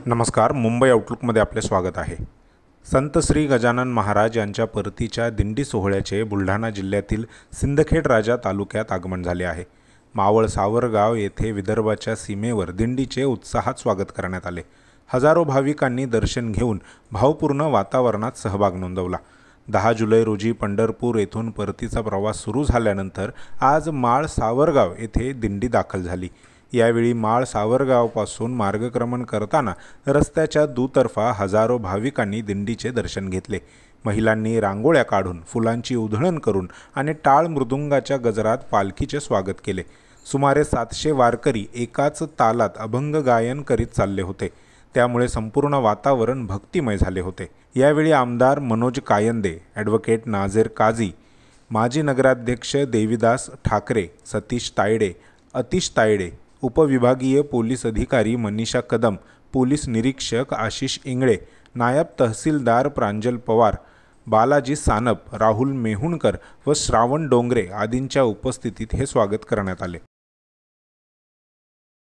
नमस्कार. मुंबई आउटलुकमध्ये आपले स्वागत आहे. संत श्री गजानन महाराज यांच्या परतीच्या दिंडी सोहळ्याचे बुलढाणा जिल्ह्यातील सिंदखेड राजा तालुक्यात आगमन झाले आहे. मावळ सावरगाव येथे विदर्भाच्या सीमेवर दिंडीचे उत्साहात स्वागत करण्यात आले. हजारो भाविकांनी दर्शन घेऊन भावपूर्ण वातावरणात सहभाग नोंदवला. 10 जुलै रोजी पंढरपूर येथून परतीचा प्रवास सुरू झाल्यानंतर आज माळ सावरगाव येथे दिंडी दाखल झाली. यावेळी माळ सावरगावपासून मार्गक्रमण करताना रस्त्याच्या दुतर्फा हजारो भाविकांनी दिंडीचे दर्शन घेतले. महिलांनी रांगोळ्या काढून, फुलांची उधळण करून आणि टाळ मृदुंगाच्या गजरात पालखीचे स्वागत केले. सुमारे 700 वारकरी एकाच तालात अभंग गायन करीत चालले होते. त्यामुळे संपूर्ण वातावरण भक्तिमय झाले होते. यावेळी आमदार मनोज कायंदे, ॲडव्होकेट नाझेर काझी, माजी नगराध्यक्ष देवीदास ठाकरे, सतीश तायडे, अतिश तायडे, उपविभागीय पोलीस अधिकारी मनीषा कदम, पोलीस निरीक्षक आशिष इंगळे, नायब तहसीलदार प्रांजल पवार, बालाजी सानप, राहुल मेहुणकर व श्रावण डोंगरे आदींच्या उपस्थितीत हे स्वागत करण्यात आले.